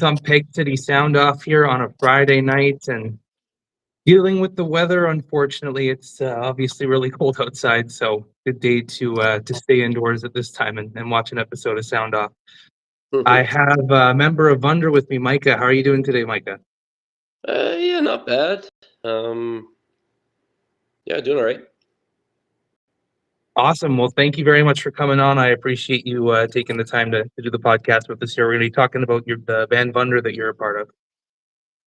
I'm Pegcity Soundoff here on a Friday night and dealing with the weather. Unfortunately, it's obviously really cold outside, so good day to stay indoors at this time and watch an episode of Soundoff. I have a member of Vvonder with me, Micah. How are you doing today, Micah? Yeah, not bad. Yeah, doing all right. Awesome. Well, thank you very much for coming on. I appreciate you taking the time to do the podcast with us here. We're going to be talking about the band Vvonder that you're a part of.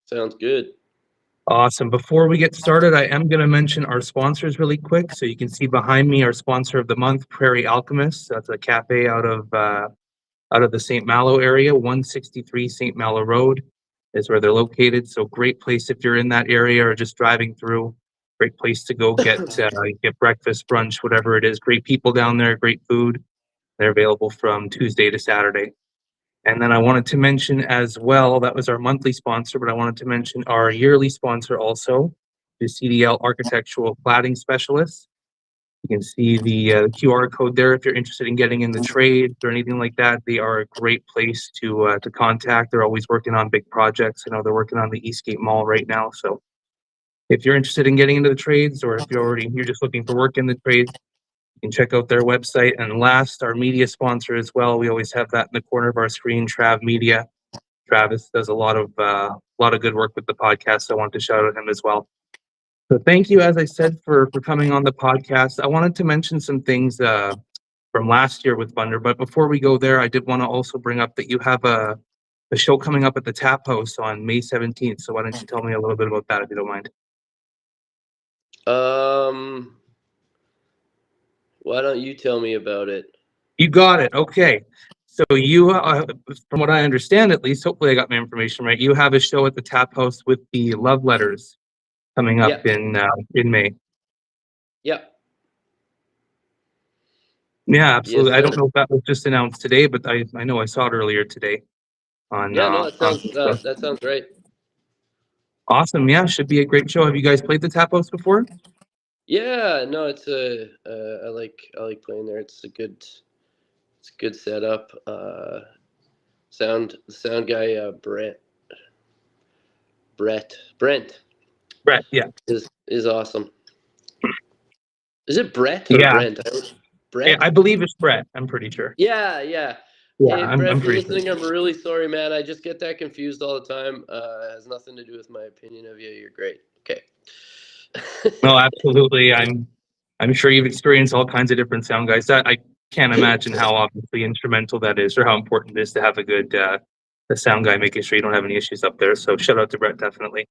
Sounds good. Awesome. Before we get started, I am going to mention our sponsors really quick. So you can see behind me our sponsor of the month, Prairie Alchemist. That's a cafe out of the St. Malo area. 163 St. Malo Road is where they're located. So great place if you're in that area or just driving through. Great place to go get breakfast, brunch, whatever it is. Great people down there, great food. They're available from Tuesday to Saturday. And then I wanted to mention as well, that was our monthly sponsor, but I wanted to mention our yearly sponsor also, the CDL Architectural Cladding Specialists. You can see the QR code there if you're interested in getting in the trades or anything like that. They are a great place to contact. They're always working on big projects. I know they're working on the Eastgate Mall right now. So if you're interested in getting into the trades, or if you're just looking for work in the trades, you can check out their website. And last, our media sponsor as well. We always have that in the corner of our screen, Trav Media. Travis does a lot of good work with the podcast. So I want to shout out him as well. So thank you, as I said, for coming on the podcast. I wanted to mention some things from last year with Vvonder, but before we go there, I did want to also bring up that you have a show coming up at the Tap House on May 17th. So why don't you tell me a little bit about that, if you don't mind? Why don't you tell me about it? You got it. Okay. So you, from what I understand, at least, hopefully I got my information right. You have a show at the Tap House with the Love Letters coming up in May. Yep. Yeah, absolutely. Yes, I don't know if that was just announced today, but I know I saw it earlier today. That sounds right. Awesome. Yeah, should be a great show. Have you guys played the Tap House before? Yeah, no, it's I like playing there. It's a good setup. Sound guy Brent, Yeah. is awesome. Is it Brett or Brent? Brett? I believe it's Brett. I'm pretty sure. Yeah. Yeah, hey, Brett, I'm if you're pretty listening, sure. I'm really sorry, man. I just get that confused all the time. It has nothing to do with my opinion of you. You're great. Okay. No, absolutely. I'm sure you've experienced all kinds of different sound guys. That I can't imagine how obviously instrumental that is, or how important it is to have a good a sound guy making sure you don't have any issues up there. So shout out to Brett, definitely.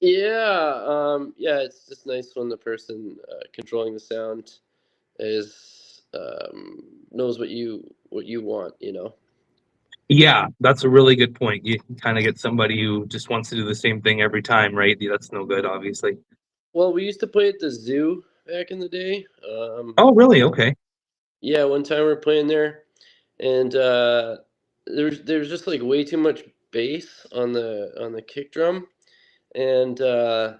Yeah, it's just nice when the person controlling the sound is knows what you want, you know. Yeah, that's a really good point. You kind of get somebody who just wants to do the same thing every time, right? That's no good, obviously. Well, we used to play at the zoo back in the day. Oh, really? Okay. Yeah, one time we were playing there, and there's just like way too much bass on the kick drum, and so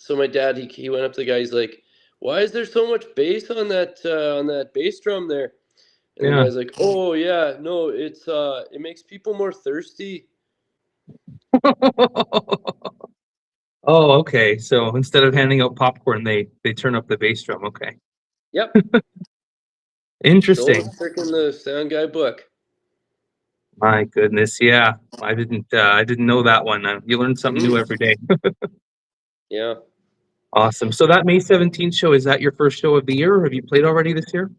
my dad he went up to the guy. He's like, "Why is there so much bass on that bass drum there?" And the guy's like, "Oh yeah, no, it makes people more thirsty." Oh, okay. So instead of handing out popcorn, they turn up the bass drum. Okay. Yep. Interesting. Freaking the sound guy book. My goodness, yeah. I didn't know that one. You learn something new every day. Yeah. Awesome. So that May 17th show, is that your first show of the year, or have you played already this year?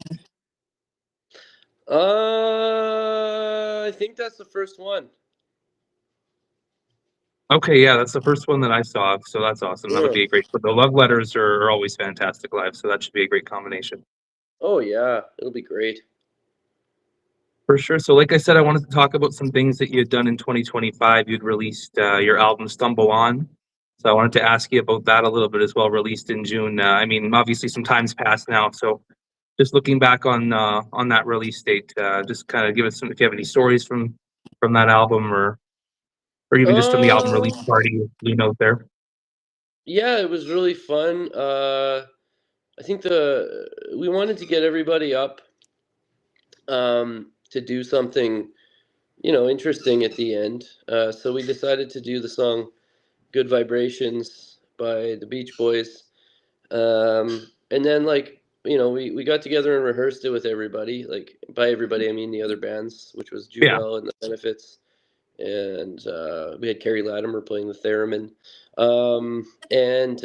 I think that's the first one. Okay, yeah, that's the first one that I saw. So that's awesome. That'll be a great. But the Love Letters are always fantastic live, so that should be a great combination. Oh yeah, it'll be great. For sure. So like I said, I wanted to talk about some things that you had done in 2025. You'd released your album Stumble On. So I wanted to ask you about that a little bit as well, released in June. I mean, obviously some time's passed now. So just looking back on that release date, just kind of give us some, if you have any stories from that album, or even just from the album release party, you know, there. Yeah, it was really fun. I think we wanted to get everybody up to do something interesting at the end. So we decided to do the song "Good Vibrations" by the Beach Boys, and then we got together and rehearsed it with everybody. Like by everybody, I mean the other bands, which was Yeah. Jubel and the Benefits, and we had Carrie Latimer playing the theremin, and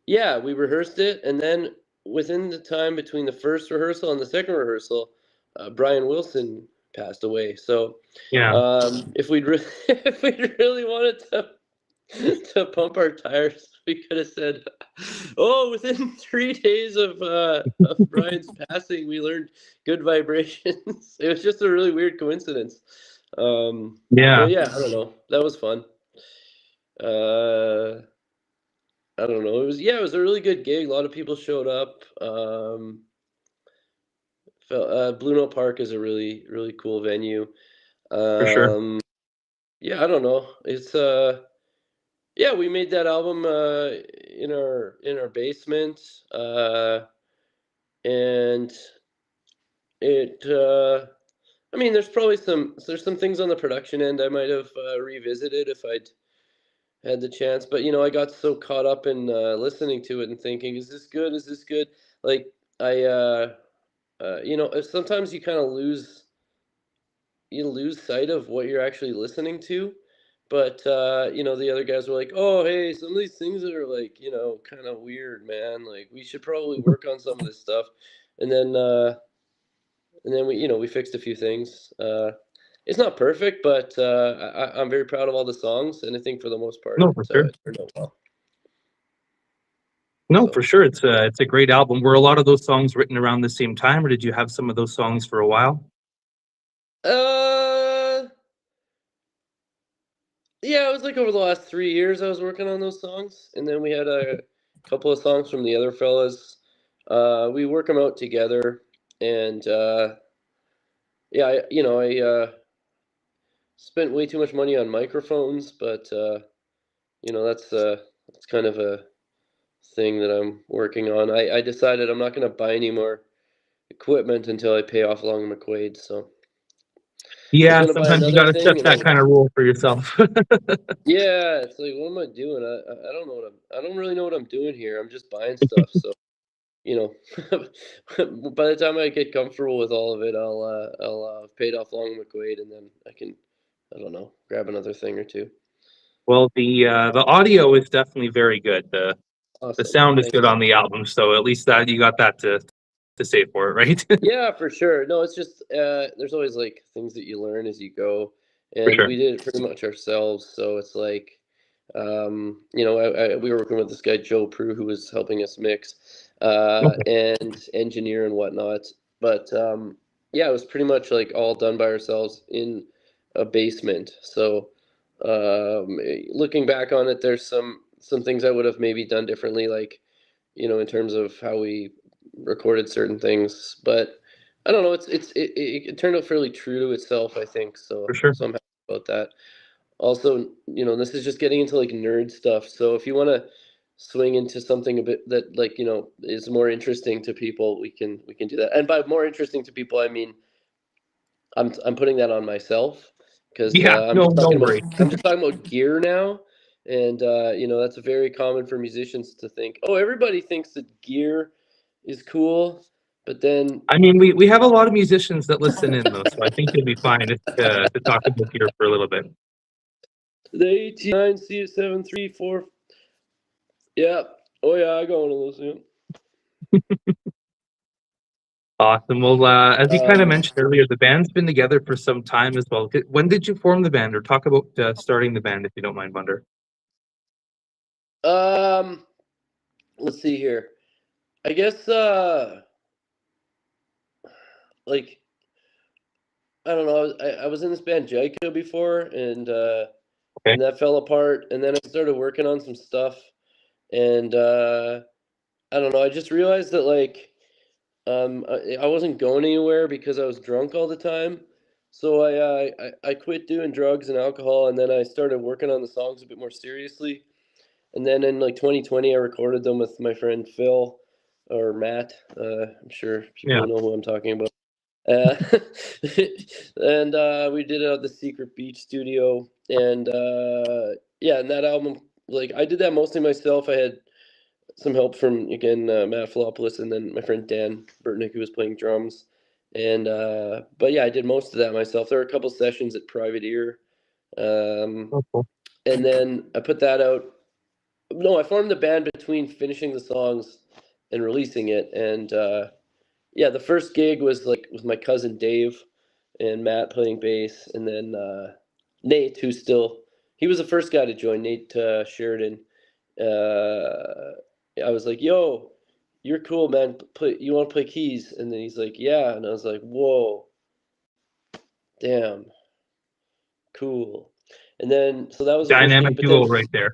yeah, we rehearsed it, and then within the time between the first rehearsal and the second rehearsal, Brian Wilson passed away. So Yeah. if if we'd really wanted to pump our tires, we could have said, "Oh, within 3 days of Brian's passing, we learned good vibrations." It was just a really weird coincidence. Yeah. But yeah, I don't know. That was fun. Uh, I don't know. It was a really good gig. A lot of people showed up. Blue Note Park is a really really cool venue. For sure. Um, yeah, I don't know. It's yeah, we made that album in our basement, and it. I mean, there's some things on the production end I might have revisited if I'd had the chance, but I got so caught up in listening to it and thinking, "Is this good? Is this good?" Like I, sometimes you lose sight of what you're actually listening to. But the other guys were like, "Oh, hey, some of these things that are like, kind of weird, man. Like, we should probably work on some of this stuff." And then, we fixed a few things. It's not perfect, but I'm very proud of all the songs, and I think for the most part, No, for sure. it turned out well. No, for So, sure. It's a great album. Were a lot of those songs written around the same time, or did you have some of those songs for a while? uh, yeah, it was like over the last 3 years I was working on those songs, and then we had a couple of songs from the other fellas. We work them out together, and yeah, I spent way too much money on microphones, but that's kind of a thing that I'm working on. I decided I'm not going to buy any more equipment until I pay off Long McQuaid. So I was Yeah, going to buy sometimes you another got to thing, set and that then kind of rule for yourself. yeah, it's like, what am I doing? I don't know I don't really know what I'm doing here. I'm just buying stuff. So you know, by the time I get comfortable with all of it, I'll have paid off Long McQuaid, and then I don't know, grab another thing or two. Well, the audio is definitely very good. The Awesome. sound is Thank good you. on the album, so at least that you got that to say for it, right? Yeah, for sure. No, it's just there's always like things that you learn as you go, For and sure. we did it pretty much ourselves. So it's like, we were working with this guy Joe Prue who was helping us mix, Okay. and engineer and whatnot. But yeah, it was pretty much like all done by ourselves in a basement. So looking back on it, there's some things I would have maybe done differently, like in terms of how we recorded certain things. But I don't know. It turned out fairly true to itself, I think. For So sure. I'm happy about that. Also, this is just getting into like nerd stuff. So if you want to swing into something a bit that like is more interesting to people, we can do that. And by more interesting to people, I mean I'm putting that on myself because Yeah. No, no worries. I'm just talking about gear now, and that's very common for musicians to think. Oh, everybody thinks that gear is cool, but then I mean, we have a lot of musicians that listen in though, so I think you'll be fine to talk about gear for a little bit. the 89 CS734. Yeah. Oh yeah, I go on those. Yeah. Awesome. Well, as you kind of Um, mentioned earlier, the band's been together for some time as well. When did you form the band, or talk about starting the band, if you don't mind, Vvonder? um, let's see here. I guess like I don't know. I was in this band Jaika before, Okay. and that fell apart. And then I started working on some stuff, and I don't know. I just realized that I wasn't going anywhere because I was drunk all the time. So I quit doing drugs and alcohol, and then I started working on the songs a bit more seriously. And then in like 2020, I recorded them with my friend Phil or Matt. I'm sure Yeah. people know who I'm talking about. Uh, and we did it at the Secret Beach studio, and yeah, and that album, like I did that mostly myself. I had some help from again Matt Filopoulos and then my friend Dan Burtnick who was playing drums, and but yeah, I did most of that myself. There were a couple sessions at Private Ear, um, Oh, cool. and then I put that out. No, I formed the band between finishing the songs and releasing it, and yeah, the first gig was like with my cousin Dave and Matt playing bass, and then Nate, who's still he was the first guy to join. Nate Sheridan. I was like, "Yo, you're cool, man. You want to play keys?" And then he's like, "Yeah," and I was like, "Whoa, damn, cool." And then so that was the first gig, Dynamic but then duo right there.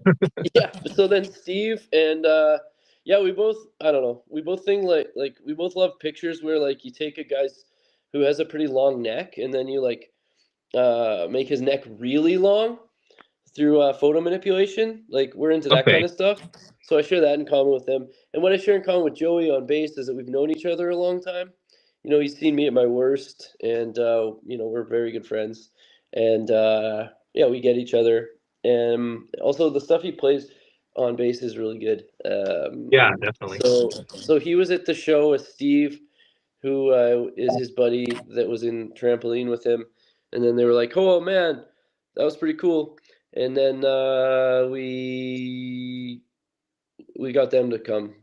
yeah, so then Steve and yeah, we both I don't know, we both think like we both love pictures where like you take a guy's who has a pretty long neck and then you like make his neck really long through photo manipulation. Like we're into that Okay. kind of stuff. So I share that in common with him. And what I share in common with Joey on bass is that we've known each other a long time. You know, he's seen me at my worst, and you know we're very good friends. And yeah, we get each other. And also the stuff he plays on bass is really good. Yeah, definitely. So he was at the show with Steve, who is his buddy that was in trampoline with him, and then they were like, "Oh man, that was pretty cool." And then we got them to come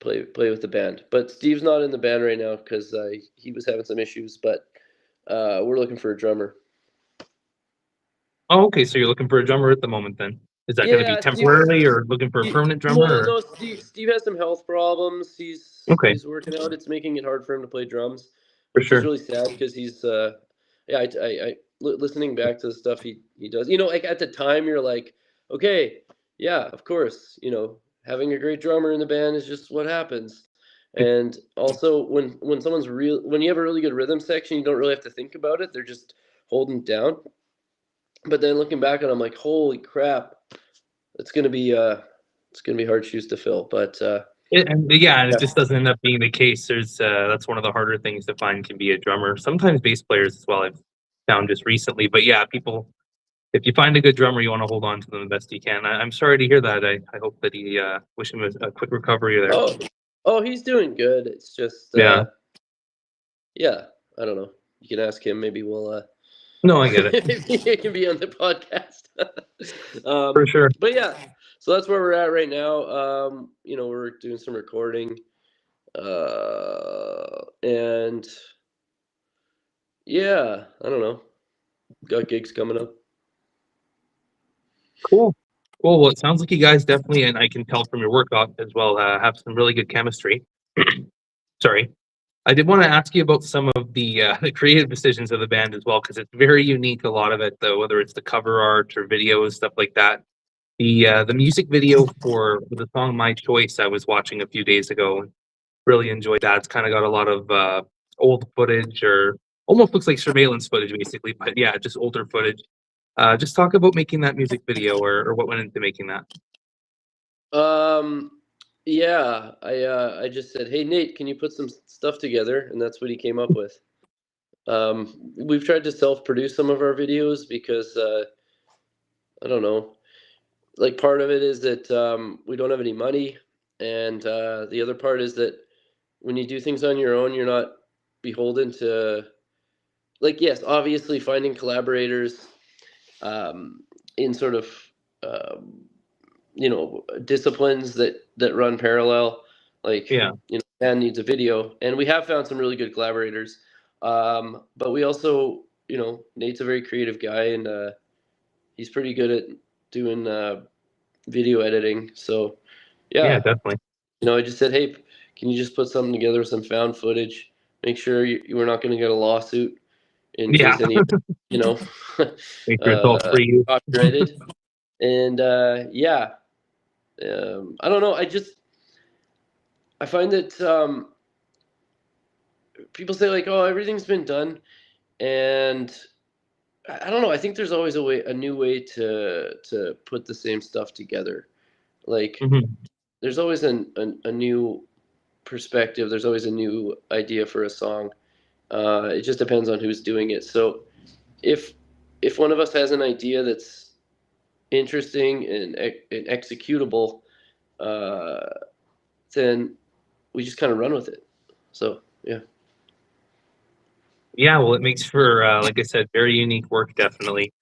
play with the band. But Steve's not in the band right now because he was having some issues. But we're looking for a drummer. Oh, okay. So you're looking for a drummer at the moment then? Is that going to be Yeah, temporarily or looking for a permanent drummer? well, Or? no, Steve has some health problems. Okay, He's working out. It's making it hard for him to play drums, for which is sure. really sad because he's yeah. Listening back to the stuff he does. You know, like at the time you're like, okay, yeah, of course. You know, having a great drummer in the band is just what happens. And also when you have a really good rhythm section, you don't really have to think about it. They're just holding it down. But then looking back on it, I'm like, holy crap, it's gonna be hard shoes to fill. But And yeah, and it yeah. just doesn't end up being the case. There's that's one of the harder things to find can be a drummer. Sometimes bass players as well. I've found just recently, but yeah, people. If you find a good drummer, you want to hold on to them the best you can. I'm sorry to hear that. I hope that he wish him a quick recovery there. Oh, he's doing good. It's just Yeah. yeah, I don't know. You can ask him. Maybe we'll No, I get it maybe he can be on the podcast. for sure. But yeah, so that's where we're at right now. You know, we're doing some recording, and yeah, I don't know. Got gigs coming up. Cool. Cool. Well, it sounds like you guys definitely, and I can tell from your workout as well, have some really good chemistry. Sorry. I did want to ask you about some of the creative decisions of the band as well, because it's very unique. A lot of it, though, whether it's the cover art or videos, stuff like that. The music video for the song "My Choice" I was watching a few days ago. Really enjoyed that. It's kind of got a lot of old footage, or almost looks like surveillance footage, basically. But yeah, just older footage. Just talk about making that music video, or what went into making that. Um, yeah, I just said, "Hey Nate, can you put some stuff together?" And that's what he came up with. We've tried to self-produce some of our videos because I don't know. Like part of it is that we don't have any money, and the other part is that when you do things on your own, you're not beholden to like yes, obviously finding collaborators in sort of um, you know disciplines that run parallel. Like Yeah, you know, band needs a video, and we have found some really good collaborators. But we also, you know, Nate's a very creative guy, and he's pretty good at doing video editing. So, yeah, yeah, definitely. you know, I just said, hey, can you just put something together with some found footage? Make sure you were not going to get a lawsuit in Yeah, case any, you know, make sure it's all free. copyrighted. And yeah, I don't know. I find that people say like, oh, everything's been done, and I don't know. I think there's always a new way to put the same stuff together. Like Mhm. there's always a new perspective. There's always a new idea for a song. It just depends on who's doing it. So if one of us has an idea that's interesting and executable, then we just kind of run with it. So yeah. Yeah, well, it makes for, like I said, very unique work, definitely.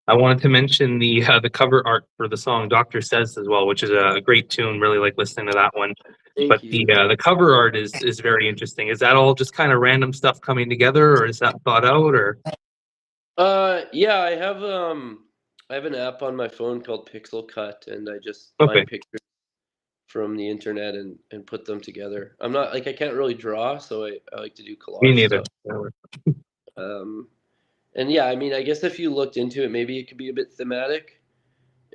I wanted to mention the cover art for the song "Doctor Says" as well, which is a great tune. Really like listening to that one. But Thank you. the cover art is very interesting. Is that all just kind of random stuff coming together, or is that thought out, or? Yeah, I have an app on my phone called Pixel Cut, and I just Okay, find pictures from the internet and put them together. I'm not like I can't really draw, so I like to do me collage neither. stuff. Um, and yeah, I mean, I guess if you looked into it, maybe it could be a bit thematic.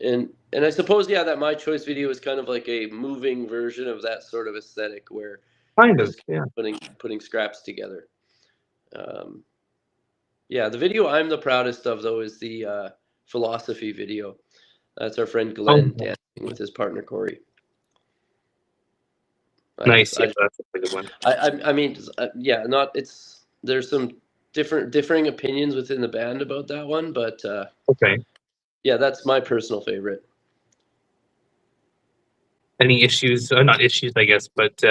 And I suppose yeah, that My Choice video is kind of like a moving version of that sort of aesthetic where we're Kind of, just yeah. putting scraps together. Um, yeah, the video I'm the proudest of though is the philosophy video. That's our friend Oh, Glenn dancing with his partner Corey. I just nice. Yeah, that's a good one. I mean yeah, not it's there's some differing opinions within the band about that one, but Okay. yeah, that's my personal favorite. Any issues? Not issues, I guess, but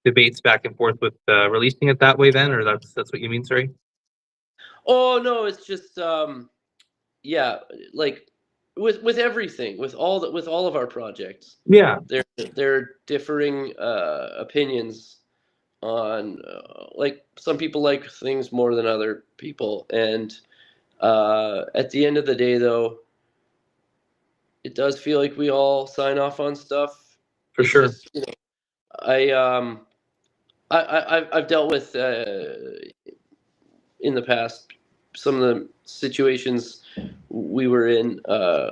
debates back and forth with releasing it that way, then, or that's what you mean? Sorry. Oh no, it's just yeah, like with everything, with all of our projects, Yeah. there are differing opinions on like some people like things more than other people, and at the end of the day, though, it does feel like we all sign off on stuff. For It's sure. just I I've dealt with in the past some of the situations we were in,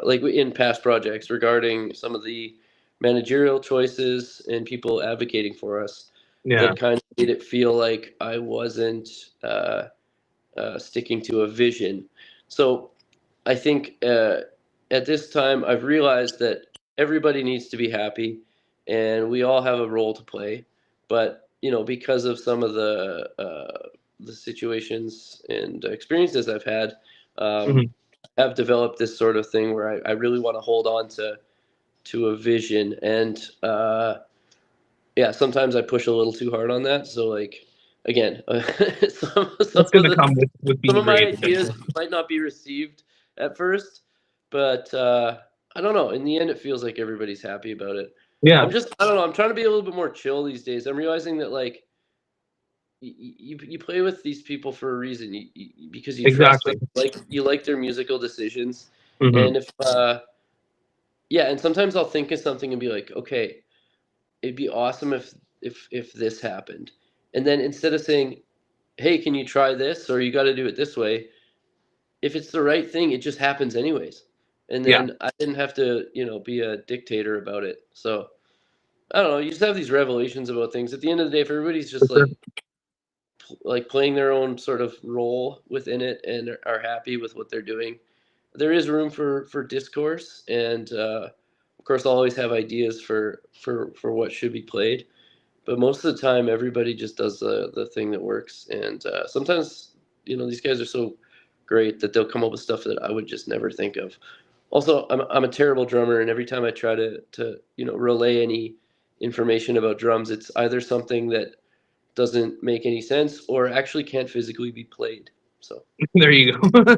like in past projects regarding some of the managerial choices and people advocating for us Yeah. that kind of made it feel like I wasn't sticking to a vision. So I think at this time I've realized that everybody needs to be happy, and we all have a role to play. But because of some of the situations and experiences I've had, um, Mhm. I've developed this sort of thing where I really want to hold on to a vision, and yeah, sometimes I push a little too hard on that. So like again, That's going to come with some being of my creative. ideas might not be received at first, but I don't know. In the end, it feels like everybody's happy about it. Yeah, I don't know. I'm trying to be a little bit more chill these days. I'm realizing that like you play with these people for a reason. Because you trust them, exactly. like you like their musical decisions, Hmm. and if yeah, and sometimes I'll think of something and be like, okay, it'd be awesome if this happened, and then instead of saying, hey, can you try this or you got to do it this way, if it's the right thing, it just happens anyways. And Yeah, then I didn't have to, be a dictator about it. So I don't know. You just have these revelations about things. At the end of the day, if everybody's for just sure. like playing their own sort of role within it and are happy with what they're doing, there is room for discourse. And of course, I'll always have ideas for what should be played. But most of the time, everybody just does the thing that works. And sometimes, these guys are so great that they'll come up with stuff that I would just never think of. Also, I'm a terrible drummer, and every time I try to relay any information about drums, it's either something that doesn't make any sense or actually can't physically be played. So There you go.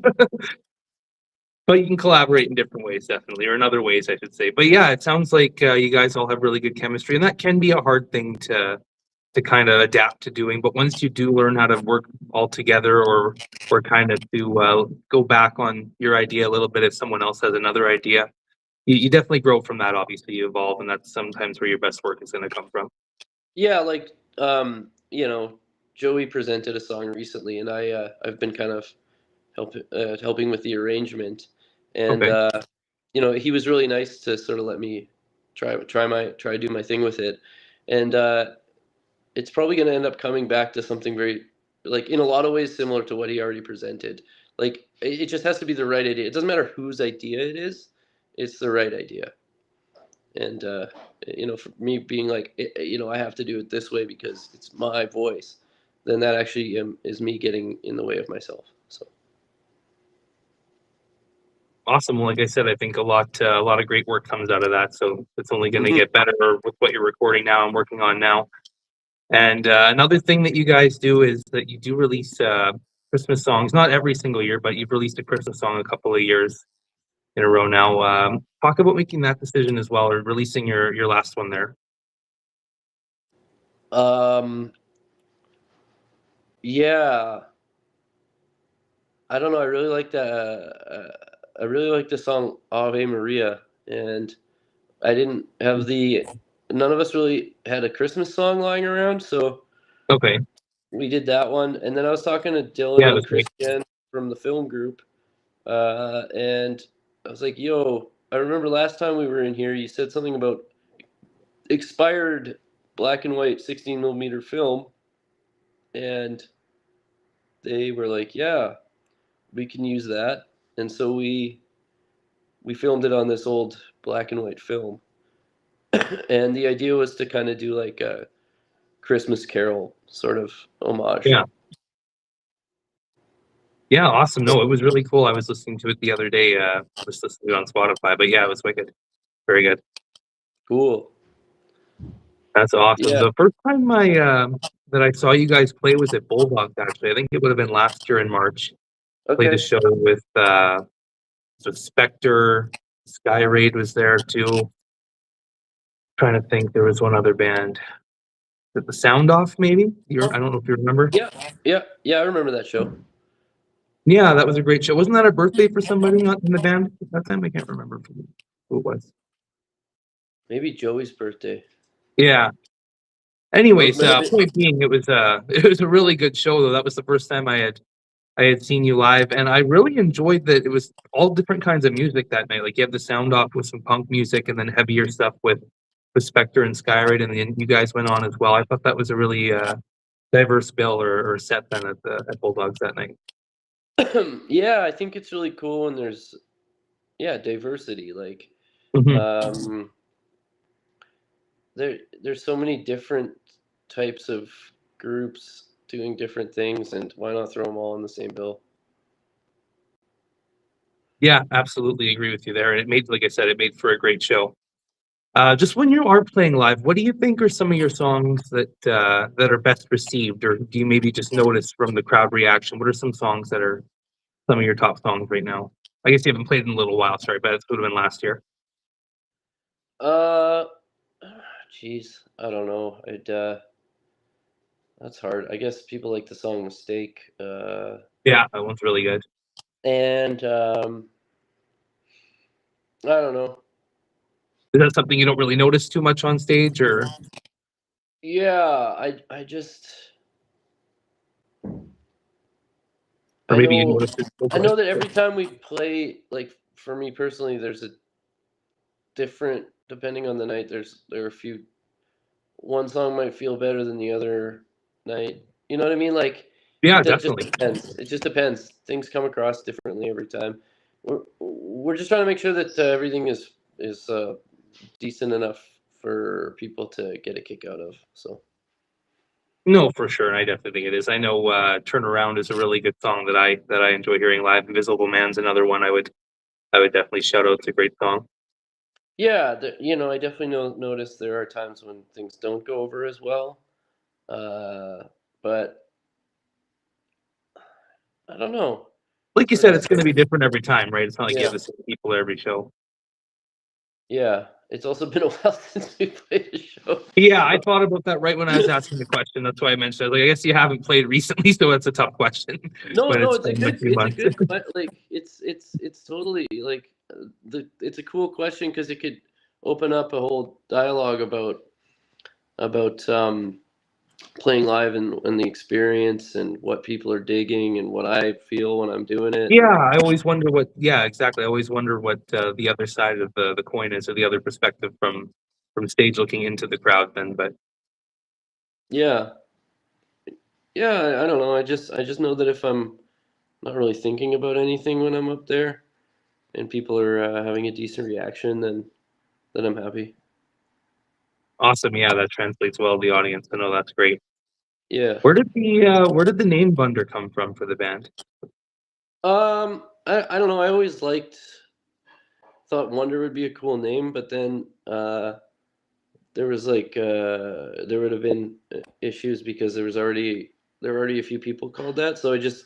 But you can collaborate in different ways, definitely, or in other ways, I should say. But yeah, it sounds like you guys all have really good chemistry, and that can be a hard thing to kind of adapt to doing. But once you do learn how to work all together, or kind of to go back on your idea a little bit if someone else has another idea, you definitely grow from that. Obviously, you evolve, and that's sometimes where your best work is going to come from. yeah, like Joey presented a song recently, and I've been kind of helping with the arrangement, and Okay. he was really nice to sort of let me try to do my thing with it, and it's probably going to end up coming back to something very like in a lot of ways similar to what he already presented. Like it just has to be the right idea. It doesn't matter whose idea it is; it's the right idea. And for me being like, I have to do it this way because it's my voice. then that actually is me getting in the way of myself. So Awesome. Well, like I said, I think a lot of great work comes out of that. So it's only going to Mhm. get better with what you're recording now and working on now. And another thing that you guys do is that you do release Christmas songs, not every single year, but you've released a Christmas song a couple of years in a row now. Talk about making that decision as well, or releasing your last one there. Yeah, I don't know. I really like that. I really like the song Ave Maria, and I didn't have the. None of us really had a Christmas song lying around, so Okay. we did that one. And then I was talking to Dylan Yeah, and that's Chris great. Jen from the film group, and I was like, "Yo, I remember last time we were in here, you said something about expired black and white 16 millimeter film," and they were like, "Yeah, we can use that." And so we filmed it on this old black and white film. And the idea was to kind of do like a Christmas Carol sort of homage. Yeah. Yeah, awesome. No, it was really cool. I was listening to it the other day. I was listening to it on Spotify, but yeah, it was wicked. Very good. Cool. That's awesome. Yeah. The first time that I saw you guys play was at Bulldogs, actually. I think it would have been last year in March. Played a Okay. show with so Spectre, Sky Raid was there too. Trying to think, there was one other band. The Soundoff, maybe? I don't know if you remember. Yeah. Yeah. Yeah. I remember that show. Yeah, that was a great show. Wasn't that a birthday for somebody not in the band at that time? I can't remember who it was. Maybe Joey's birthday. Yeah. Or Anyways, maybe. point being, it was it was a really good show though. That was the first time I had seen you live, and I really enjoyed that it was all different kinds of music that night. Like you have the Sound Off with some punk music, and then heavier stuff with Spectre and Skyride, and then you guys went on as well. I thought that was a really diverse bill or set then at Bulldogs that night. Yeah, I think it's really cool when there's diversity. Like Hmm. um, there's so many different types of groups doing different things, and why not throw them all in the same bill? Yeah, absolutely agree with you there. And it made, like I said, it made for a great show. Just when you are playing live, what do you think are some of your songs that are best received, or do you maybe just notice from the crowd reaction? What are some songs that are some of your top songs right now? I guess you haven't played in a little while, sorry, but it would have been last year. Uh, Jeez, I don't know. That's hard. I guess people like the song "Mistake," Yeah, that one's really good. and I don't know. Is that something you don't really notice too much on stage, or Yeah, I just I maybe you know notice it? Oh, I go ahead. know that every time we play, like for me personally, there's a different depending on the night. There are a few. One song might feel better than the other night. You know what I mean? Like Yeah, that just definitely. depends. It just depends. Things come across differently every time. We're just trying to make sure that everything is decent enough for people to get a kick out of. So No, for sure, and I definitely think it is. I know "Turn Around" is a really good song that I enjoy hearing live. "Invisible Man's" another one I would definitely shout out. It's a great song. yeah, I definitely notice there are times when things don't go over as well. But I don't know. Like It's you hard said, to it's going to say. be different every time, right? It's not like you Yeah, have the same people every show. yeah. It's also been a while since we played a show. Yeah, I thought about that right when I was asking the question. That's why I mentioned it. Like, I guess you haven't played recently, so that's a tough question No, when no, it's been a few it's a months. good like it's totally like it's a cool question because it could open up a whole dialogue about playing live and the experience and what people are digging and what I feel when I'm doing it. Yeah, I always wonder what. Yeah, exactly. I always wonder what the other side of the coin is, or the other perspective from stage looking into the crowd. Then, but Yeah, yeah. I don't know. I just know that if I'm not really thinking about anything when I'm up there and people are having a decent reaction, then I'm happy. awesome. Yeah, that translates well to the audience. I know that's great. Yeah. Where did the name Vvonder come from for the band? I don't know. I always thought Wonder would be a cool name, but then there was there would have been issues because there were already a few people called that, so I just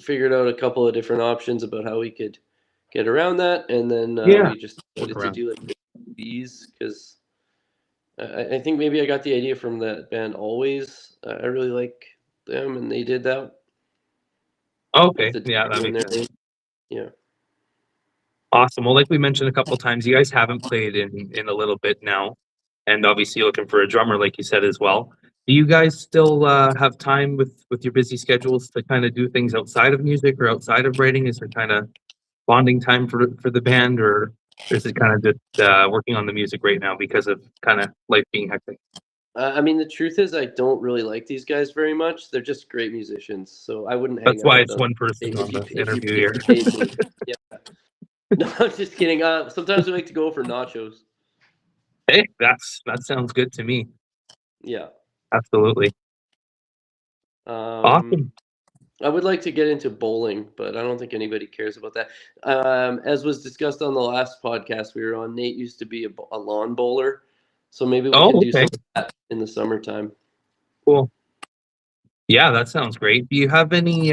figured out a couple of different options about how we could get around that, and then Yeah, we just work decided to around. do like these because I think maybe I got the idea from that band Always. I really like them, and they did that with Okay, the yeah, that W in makes their sense. name. Yeah. Awesome. Well, like we mentioned a couple times, you guys haven't played in a little bit now, and obviously looking for a drummer, like you said as well. Do you guys still have time with your busy schedules to kind of do things outside of music or outside of writing? Is there kind of bonding time for the band, or is it kind of just working on the music right now because of kind of life being hectic? I mean, the truth is, I don't really like these guys very much. They're just great musicians, so I wouldn't That's hang out why with it's them one person on the interview if you here. paid me. Yeah. No, I'm just kidding. Sometimes we like to go for nachos. Hey, that sounds good to me. Yeah. Absolutely. Um, Awesome. I would like to get into bowling, but I don't think anybody cares about that. As was discussed on the last podcast we were on, Nate used to be a lawn bowler, so maybe we can Oh, do okay. some of that in the summertime. Cool. Yeah, that sounds great. Do you have any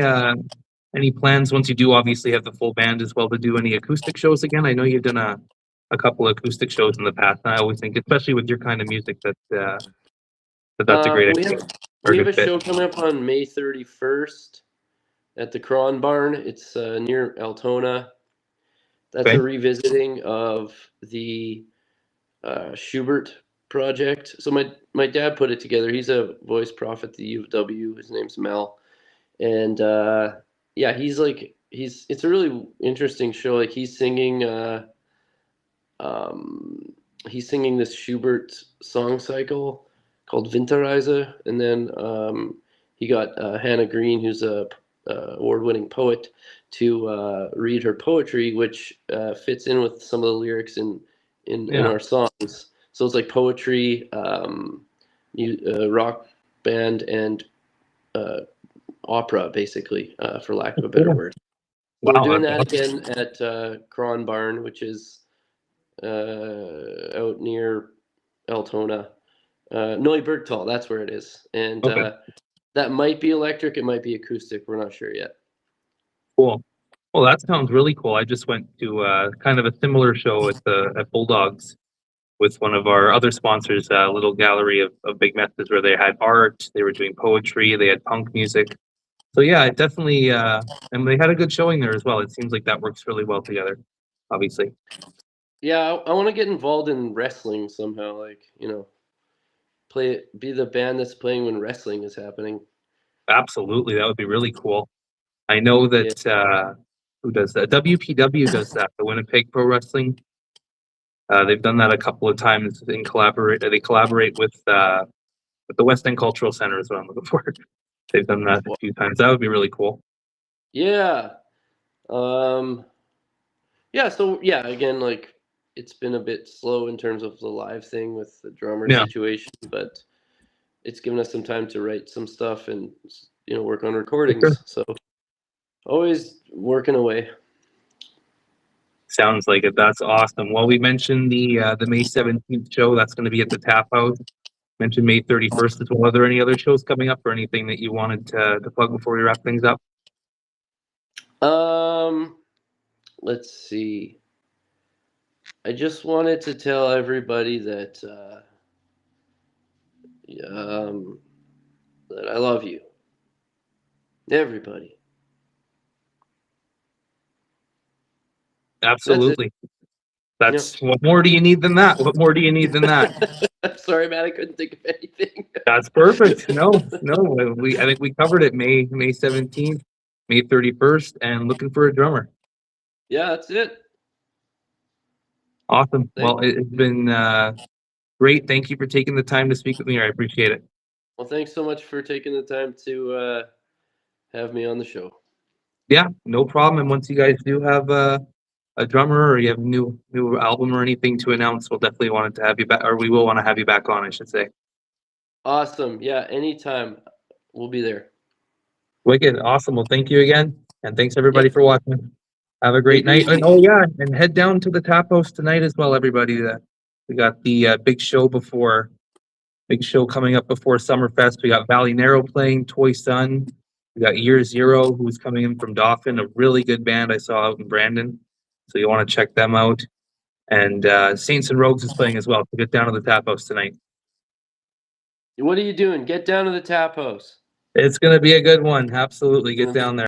plans once you do obviously have the full band as well to do any acoustic shows again? I know you've done a couple of acoustic shows in the past, and I always think, especially with your kind of music, that's a great We idea have or a we have good a fit. show coming up on May 31st at the Cron Barn. It's near Altona. That's Okay. a revisiting of the Schubert project. So my dad put it together. He's a voice prof at the U of W. His name's Mel, and yeah, it's a really interesting show. Like um, he's singing this Schubert song cycle called Winterreise, and then he got Hannah Green, who's a award-winning poet, to read her poetry, which fits in with some of the lyrics in Yeah. our songs. So it's like poetry, rock band, and uh, opera, basically, for lack of a better Cool. word. So we're Wow, doing that's that awesome. again at Cron Barn, which is out near Altona. Neubergtal, that's where it is. And Okay, that might be electric, it might be acoustic. We're not sure yet. cool. Well, that sounds really cool. I just went to kind of a similar show at Bulldogs with one of our other sponsors, a little gallery of big messes where they had art, they were doing poetry, they had punk music. So yeah, it definitely and they had a good showing there as well. It seems like that works really well together, obviously. Yeah, I want to get involved in wrestling somehow. Like, be the band that's playing when wrestling is happening. Absolutely, that would be really cool. I know Yeah. that who does that? WPW does that, the Winnipeg Pro Wrestling. They've done that a couple of times in collaborate. They collaborate with the West End Cultural Center is what I'm looking for. They've done that a few times. That would be really cool. Yeah. Um, yeah. So, yeah, again, like it's been a bit slow in terms of the live thing with the drummer Yeah, situation, but it's given us some time to write some stuff and, work on for sure. recordings. So, always working away. Sounds like it. That's awesome. Well, we mentioned the May 17th show. That's going to be at the Tap House. Mentioned May 31st as well. Are there any other shows coming up or anything that you wanted to plug before we wrap things up? Um, let's see. I just wanted to tell everybody um, that I love you, everybody. That's it. Absolutely. Yeah. That's what more do you need than that? What more do you need than that? Sorry, man. I couldn't think of anything. That's perfect. No, no, I think we covered it. May 17th, May 31st, and looking for a drummer. Yeah, that's it. Awesome. Thank. Well, it's been great. Thank you for taking the time to speak with me. I appreciate it. Well, thanks so much for taking the time to have me on the show. Yeah, no problem. And once you guys do have a drummer or you have a new album or anything to announce, we'll definitely want to have you back, or we will want to have you back on, I should say. Awesome. Yeah, anytime. We'll be there. Wicked. Awesome. Well, thank you again. And thanks everybody Yep. for watching. Have a great night. And Agreed. oh yeah, and head down to the tap house tonight as well, everybody. We got the big show coming up before Summerfest. We got Valley Narrow playing, Toy Sun. We got Year Zero, who's coming in from Dauphin, a really good band I saw out in Brandon. So you want to check them out. And Saints and Rogues is playing as well. So get down to the tap house tonight. What are you doing? Get down to the tap house. It's going to be a good one. Absolutely. Get down there.